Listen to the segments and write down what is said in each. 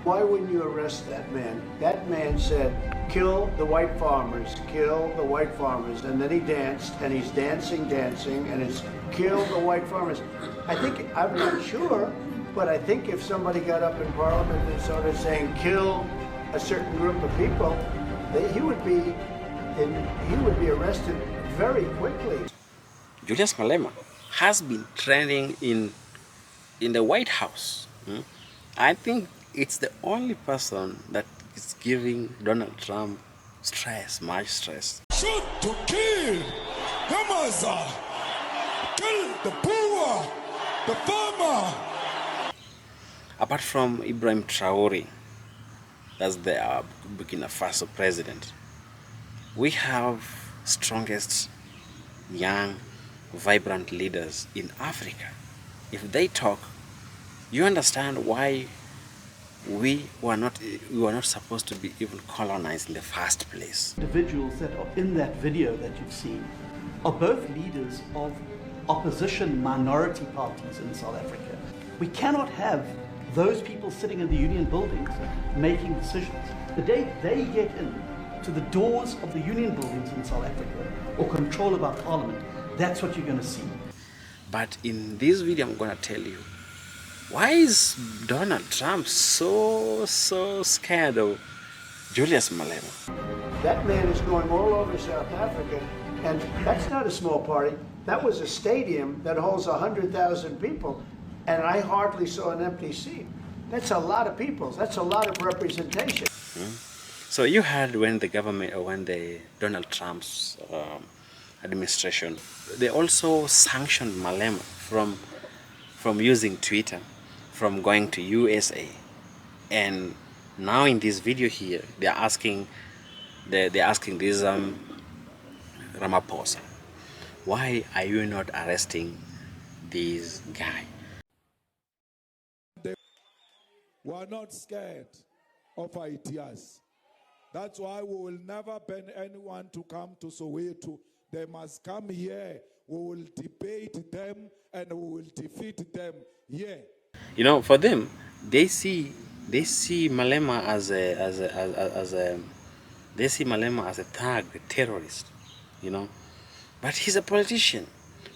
Why wouldn't you arrest that man? That man said, kill the white farmers, kill the white farmers. And then he danced, and he's dancing, and it's kill the white farmers. I'm not sure, but I think if somebody got up in Parliament and started saying, kill a certain group of people, he would be arrested very quickly. Julius Malema has been trending in the White House. I think it's the only person that is giving Donald Trump much stress. Shoot to kill, Hamasa, kill the poor, the farmer. Apart from Ibrahim Traore, that's the Burkina Faso president, we have strongest young, vibrant leaders in Africa. If they talk, you understand why we were not supposed to be even colonized in the first place. Individuals that are in that video that you've seen are both leaders of opposition minority parties in South Africa. We cannot have those people sitting in the union buildings making decisions. The day they get in to the doors of the union buildings in South Africa or control of our parliament, that's what you're going to see. But in this video, I'm going to tell you, why is Donald Trump so scared of Julius Malema? That man is going all over South Africa, and that's not a small party. That was a stadium that holds 100,000 people, and I hardly saw an empty seat. That's a lot of people. That's a lot of representation. So you heard when the government, or when the Donald Trump's administration, they also sanctioned Malema from using Twitter, from going to USA, and now in this video here, they're asking this Ramaphosa, why are you not arresting this guy? We are not scared of ideas. That's why we will never ban anyone to come to Soweto. They must come here. We will debate them and we will defeat them here. You know, for them, they see Malema as a thug, a terrorist, you know. But he's a politician,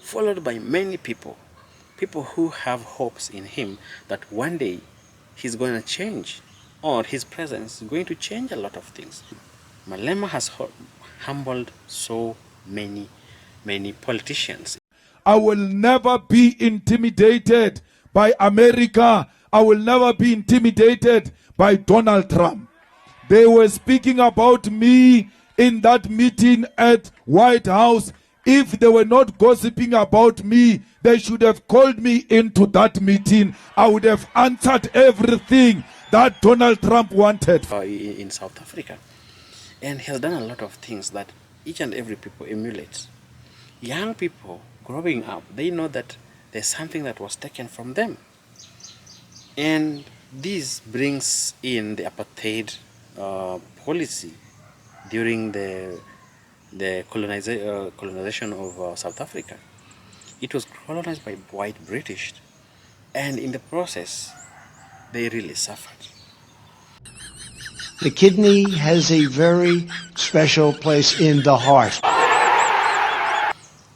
followed by many people who have hopes in him that one day he's going to change, or his presence is going to change a lot of things. Malema has humbled so many politicians. I will never be intimidated by America. I will never be intimidated by Donald Trump. They were speaking about me in that meeting at White House. If they were not gossiping about me, they should have called me into that meeting. I would have answered everything that Donald Trump wanted. In South Africa. And he has done a lot of things that each and every people emulate. Young people growing up, they know that there's something that was taken from them. And this brings in the apartheid policy during the colonization of South Africa. It was colonized by white British, and in the process, they really suffered. The kidney has a very special place in the heart.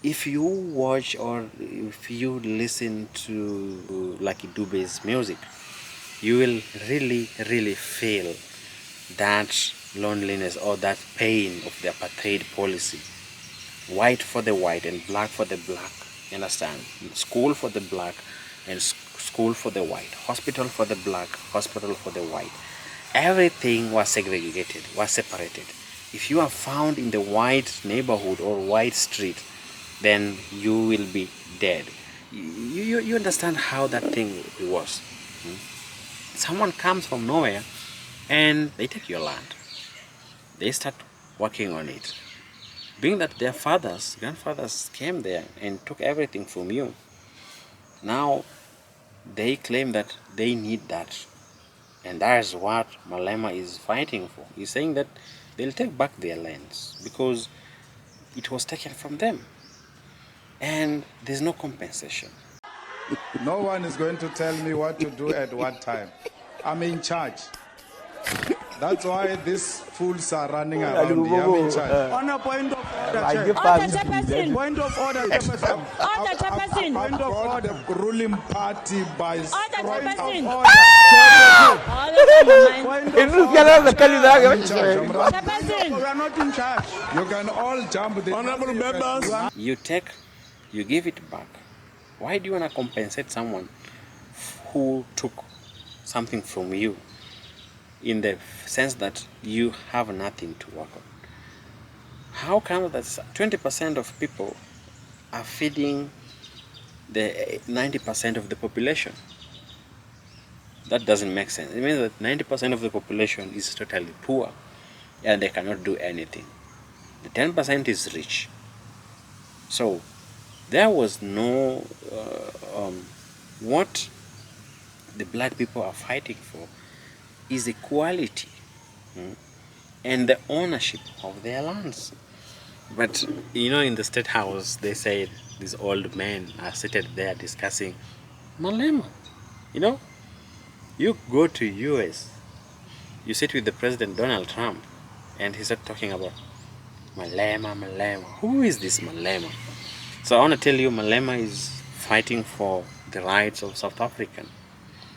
If you watch or if you listen to Lucky Dube's music, you will really feel that loneliness or that pain of the apartheid policy. White for the white and black for the black, you understand? School for the black and school for the white. Hospital for the black, hospital for the white. Everything was segregated, was separated. If you are found in the white neighborhood or white street, then you will be dead. You understand how that thing was. Someone comes from nowhere and they take your land. They start working on it. Being that their grandfathers came there and took everything from you, now they claim that they need that. And that is what Malema is fighting for. He's saying that they'll take back their lands because it was taken from them. And there's no compensation. No one is going to tell me what to do at what time. I'm in charge. That's why these fools are running around here. I'm in charge. On a point of order, I Chair. give Order, us Chairperson. Point of order, Chairperson. Order, Chairperson. I've got the ruling party by Order, strength of Chairperson. Order. Order, Point In of Ruth order. Galal, the Kalida, I'm in charge. I'm running. Chairperson. We are not in charge. You can all jump the Honorable members. You take, you give it back. Why do you want to compensate someone who took something from you, in the sense that you have nothing to work on? How come that 20% of people are feeding the 90% of the population? That doesn't make sense. It means that 90% of the population is totally poor and they cannot do anything. The 10% is rich. So there was no what the black people are fighting for is equality, and the ownership of their lands. But in the State House, they said these old men are seated there discussing Malema. You go to US, you sit with the President Donald Trump, and he started talking about Malema. Who is this Malema? So I want to tell you, Malema is fighting for the rights of South African.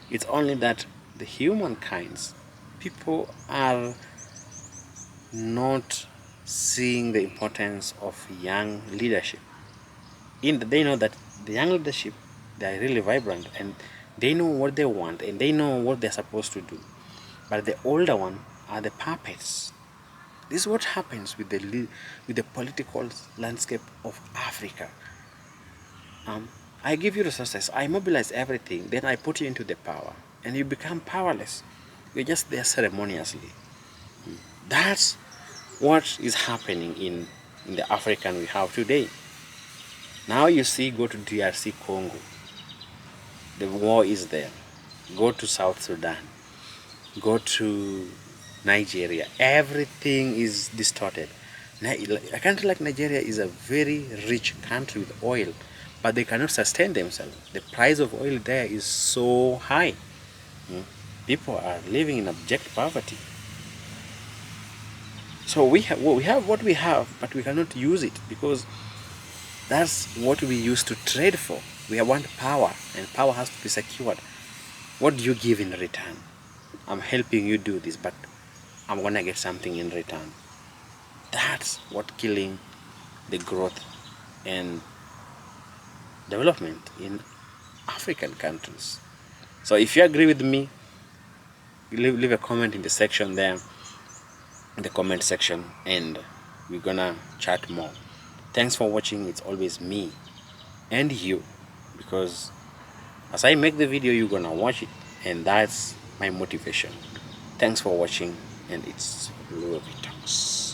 It's only that the humankinds, people are not seeing the importance of young leadership. They know that the young leadership, they are really vibrant and they know what they want and they know what they're supposed to do. But the older one are the puppets. This is what happens with the political landscape of Africa. I give you resources, I mobilize everything, then I put you into the power, and you become powerless. You're just there ceremoniously. That's what is happening in the African we have today. Now you see, go to DRC Congo, the war is there. Go to South Sudan, go to Nigeria, everything is distorted. A country like Nigeria is a very rich country with oil, but they cannot sustain themselves. The price of oil there is so high. People are living in abject poverty. So we have what we have, but we cannot use it because that's what we used to trade for. We want power, and power has to be secured. What do you give in return? I'm helping you do this, but I'm gonna get something in return. That's what killing the growth and development in African countries. So if you agree with me, leave a comment in the section there, in the comment section, and we're gonna chat more. Thanks for watching. It's always me and you, because as I make the video, you're gonna watch it, and that's my motivation. Thanks for watching, and it's Louis Talks.